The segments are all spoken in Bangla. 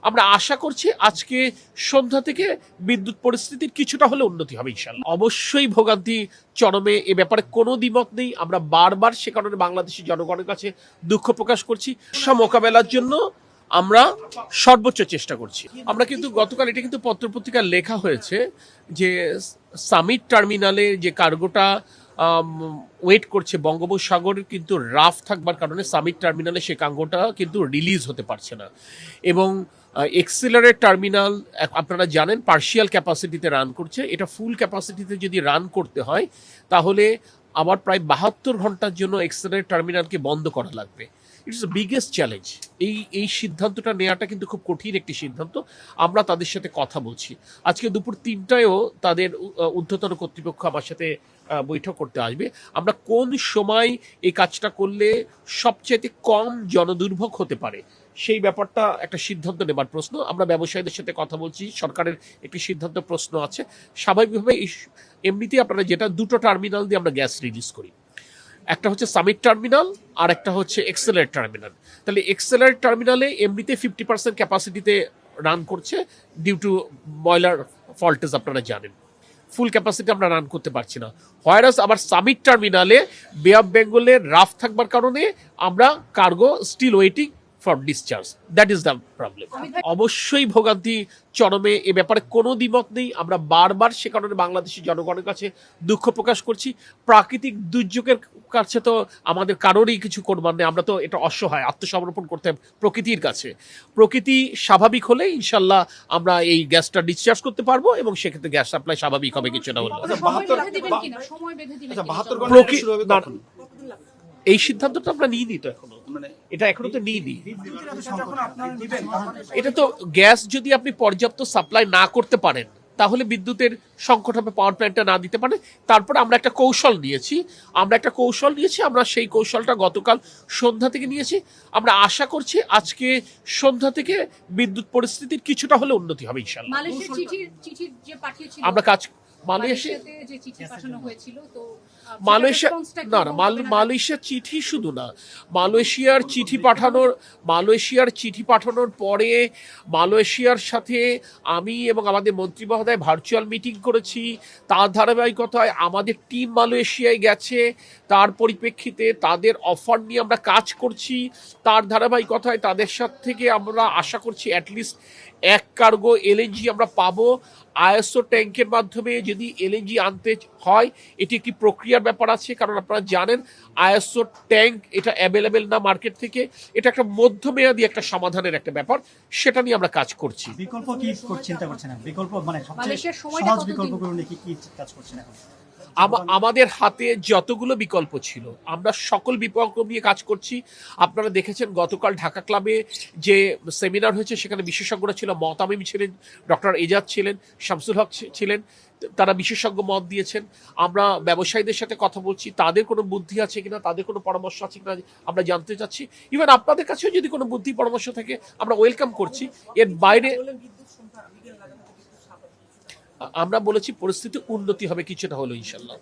আমরা আশা করছি আজকে সন্ধ্যা থেকে বিদ্যুৎ পরিস্থিতির কিছুটা হলে উন্নতি হবে ইনশাআল্লাহ। অবশ্যই ভোগান্তি চরমে, এ ব্যাপারে কোনো দ্বিমত নেই। আমরা বারবার সে কারণে বাংলাদেশের জনগণের কাছে দুঃখ প্রকাশ করছি। মোকাবেলার জন্য আমরা সর্বোচ্চ চেষ্টা করছি। আমরা কিন্তু গতকাল এটা কিন্তু পত্রপত্রিকায় লেখা হয়েছে যে সামিট টার্মিনালে যে কার্গোটা ওয়েট করছে বঙ্গোপসাগর কিন্তু রাফ থাকবার কারণে সামিট টার্মিনালে সে কার্গোটা কিন্তু রিলিজ হতে পারছে না। এবং এক্সিলারেট টার্মিনাল আপনারা জানেন পার্শিয়াল ক্যাপাসিটিতে রান করছে। এটা ফুল ক্যাপাসিটিতে যদি রান করতে হয় তাহলে আবার প্রায় 72 ঘন্টার জন্য এক্সিলারেট টার্মিনালকে বন্ধ করা লাগবে। It's the biggest challenge. এই সিদ্ধান্তটা নেওয়াটা কিন্তু খুব কঠিন একটি সিদ্ধান্ত। আমরা তাদের সাথে কথা বলছি। আজকে দুপুর 3টায়ও তাদের ঊর্ধ্বতন কর্তৃপক্ষ আমার সাথে বৈঠক করতে আসবে। আমরা কোন সময় এই কাজটা করলে সবচেয়ে কম জনদুর্ভোগ হতে পারে সেই ব্যাপারটা একটা সিদ্ধান্ত নেবার প্রশ্ন। আমরা ব্যবসায়ীদের সাথে কথা বলছি, সরকারের একটি সিদ্ধান্ত প্রশ্ন আছে। স্বাভাবিকভাবে এমনিতেই আপনারা যেটা দুটো টার্মিনাল দিয়ে আমরা গ্যাস রিলিজ করি, একটা হচ্ছে সামিট টার্মিনাল আর একটা হচ্ছে এক্সেলারেট টার্মিনাল। তাহলে এক্সেলারেট টার্মিনালে এমনিতে 50% ক্যাপাসিটিতে রান করছে ডিউ টু বয়লার ফল্টেজ, আপনারা জানেন। ফুল ক্যাপাসিটি আমরা রান করতে পারছি না। হোয়ারাস আবার সামিট টার্মিনালে বে অফ বেঙ্গলের রাফ থাকবার কারণে আমরা cargo still waiting for discharge. That is the problem. অবশ্যই ভোগান্তি চরমে, এ ব্যাপারে কোনো দ্বিমত নেই। আমরা বারবার সে কারণে বাংলাদেশের জনগণের কাছে দুঃখ প্রকাশ করছি। প্রাকৃতিক দুর্যোগের কাছে তো আমাদের কারোরই কিছু করবার নেই। আমরা তো এটা অসহায়, আত্মসমর্পণ করতে হবে প্রকৃতির কাছে। প্রকৃতি স্বাভাবিক হলে ইনশাল্লাহ আমরা এই গ্যাসটা ডিসচার্জ করতে পারবো এবং সেক্ষেত্রে গ্যাস সাপ্লাই স্বাভাবিক হবে, কিছু না হলো। এই সিদ্ধান্তটা আমরা নিইনি তো এখনো, এটা এখনো তো নিইনি। এটা তো গ্যাস যদি আপনি পর্যাপ্ত সাপ্লাই না করতে পারেন তাহলে বিদ্যুতের সংকট হবে, পাওয়ার প্ল্যান্টটা না দিতে পারে। তারপরে আমরা একটা কৌশল নিয়েছি, আমরা সেই কৌশলটা গতকাল সন্ধ্যা থেকে নিয়েছি। আমরা আশা করছি আজকে সন্ধ্যা থেকে বিদ্যুৎ পরিস্থিতির কিছুটা হলে উন্নতি হবে ইনশাআল্লাহ। আমরা কাজ মালয়েশিয়ার চিঠি শুধু না, মালয়েশিয়ার চিঠি পাঠানোর পরে মালয়েশিয়ার সাথে আমি এবং আমাদের মন্ত্রী মহোদয় ভার্চুয়াল মিটিং করেছি। তার ধারাবাহিকতায় আমাদের টিম মালয়েশিয়ায় গেছে, তার পরিপ্রেক্ষিতে তাদের অফার নিয়ে আমরা কাজ করছি। তার ধারাবাহিকতায় তাদের সাথে থেকে আমরা আশা করছি অ্যাটলিস্ট এক কার্গো এলএনজি আমরা পাবো। আইএসও ট্যাঙ্কের মাধ্যমে যদি এলএনজি আনতে হয় এটি একটি প্রক্রিয়ার ব্যাপার আছে, কারণ আপনারা জানেন আইএসও ট্যাঙ্ক এটা অ্যাভেলেবেল না মার্কেট থেকে। এটা একটা মধ্যমেয়াদী একটা সমাধানের একটা ব্যাপার, সেটা নিয়ে আমরা কাজ করছি। বিকল্প কি চিন্তা করছেন? বিকল্প মানে সবচেয়ে সহজ বিকল্পগুলো নিয়ে কি কাজ করছেন এখন? আমাদের হাতে যতগুলো বিকল্প ছিল আমরা সকল বিকল্প নিয়ে কাজ করছি। আপনারা দেখেছেন গতকাল ঢাকা ক্লাবে যে সেমিনার হয়েছে সেখানে বিশেষজ্ঞরা ছিল, মতামিম ছিলেন, ডক্টর এজাজ ছিলেন, শামসুল হক ছিলেন, তারা বিশেষজ্ঞ মত দিয়েছেন। আমরা ব্যবসায়ীদের সাথে কথা বলছি, তাদের কোনো বুদ্ধি আছে কিনা, তাদের কোনো পরামর্শ আছে কিনা আমরা জানতে চাচ্ছি। ইভেন আপনাদের কাছেও যদি কোনো বুদ্ধি পরামর্শ থাকে আমরা ওয়েলকাম করছি। এর বাইরে আমরা বলেছি পরিস্থিতি উন্নতি হবে, কিছুটা হলো ইনশাল্লাহ।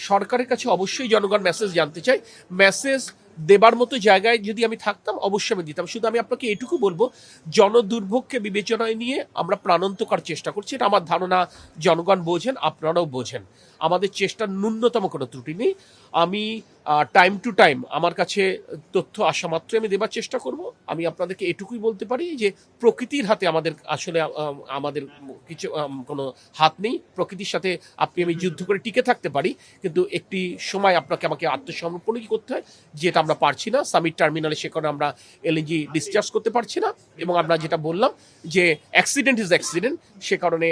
সরকারের কাছে অবশ্যই জনগণ মেসেজ জানতে চাই। মেসেজ দেবার মতো জায়গায় যদি আমি থাকতাম অবশ্যই আমি দিতাম। শুধু আমি আপনাকে এটুকু বলবো, জনদুর্ভোগকে বিবেচনায় নিয়ে আমরা প্রাণান্তকর চেষ্টা করছি। এটা আমার ধারণা জনগণ বোঝেন, আপনারাও বোঝেন। আমাদের চেষ্টার ন্যূনতম কোনো ত্রুটি নেই। আমি টাইম টু টাইম আমার কাছে তথ্য আসা মাত্রই আমি দেবার চেষ্টা করব। আমি আপনাদেরকে এটুকুই বলতে পারি যে প্রকৃতির হাতে আমাদের কিছু কোনো হাত নেই। প্রকৃতির সাথে আমি যুদ্ধ করে টিকে থাকতে পারি, কিন্তু একটি সময় আমাকে আত্মসমর্পণই করতে হয়, যেটা আমরা পারছি না। সামিট টার্মিনালে সে কারণে আমরা এলএনজি ডিসচার্জ করতে পারছি না। এবং আমরা যেটা বললাম যে অ্যাক্সিডেন্ট ইজ অ্যাক্সিডেন্ট, সে কারণে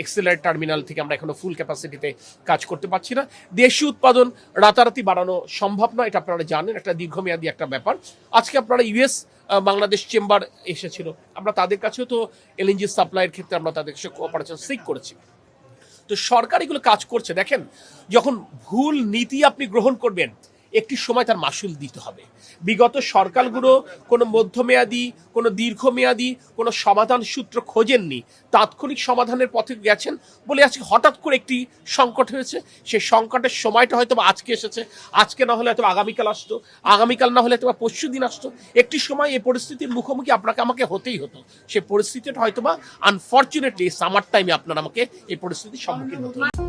এক্সিলারেট টার্মিনাল থেকে আমরা এখনো ফুল ক্যাপাসিটিতে কাজ করতে পারছি না। দেশীয় উৎপাদন রাতারাতি বাড়ানো সম্ভব নয়, এটা আপনারা জানেন, একটা দীর্ঘমেয়াদী একটা ব্যাপার। আজকে আপনারা ইউএস বাংলাদেশ চেম্বার এসেছিল, আমরা তাদের কাছেও তো এলএনজি সাপ্লাইয়ের ক্ষেত্রে আমরা তাদের কাছে কোঅপারেশন সিক করেছি। তো সরকার এগুলো কাজ করছে। দেখেন, যখন ভুল নীতি আপনি গ্রহণ করবেন একটি সময় তার মাসুল দিতে হবে। বিগত সরকারগুলো কোনো মধ্যমেয়াদী, কোনো দীর্ঘমেয়াদী কোনো সমাধান সূত্র খোঁজেননি, তাৎক্ষণিক সমাধানের পথে গেছেন বলে আজকে হঠাৎ করে একটি সংকট হয়েছে। সেই সংকটের সময়টা হয়তো আজকে এসেছে, আজকে না হলে হয়তো আগামীকাল আসতো, আগামীকাল না হলে হয়তো পরশু দিন আসতো। একটি সময় এই পরিস্থিতির মুখোমুখি আপনাকে আমাকে হতেই হতো। সেই পরিস্থিতিটা হয়তো বা আনফর্চুনেটলি সামার টাইমে আপনার আমাকে এই পরিস্থিতির সম্মুখীন হতো।